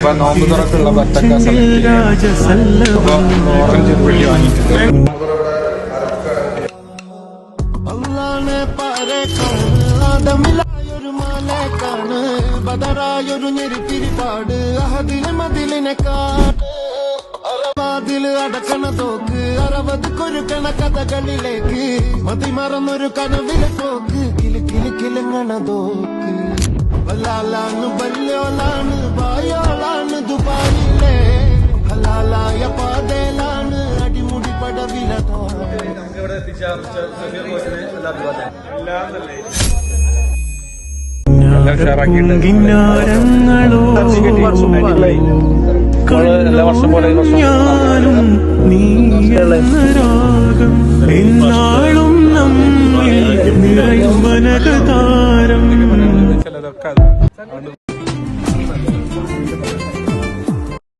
ഇപ്പൊ നോമ്പ് തുറക്കുള്ള ബത്തക്ക ഓറഞ്ച് വെള്ളി വാങ്ങിയിട്ടുണ്ട്. ബദറായൊരു ഞെരിപ്പിരിപാട് അഹദിലെ മതിലിനെ കാട് അറവാതില് അടക്കണ തോക്ക് അറവത് കൊരുക്കണ കഥകളിലേക്ക് മതിമറന്നൊരു കനവിലെ പോക്ക് കിലി കിലി കിലുങ്ങണ തോക്ക് വല്ലാലാണ് ബല്യോളാണ് ബായോളാണ് ദുബായിലെ ഹലാലായ പാതയിലാണ് അടിമുടി പടവിലതാണ്. എല്ലാ വർഷം പോലെ ഞാനും നീ രാഗം എന്നാളും നമ്മിൽ നിറയും വനകതാരം.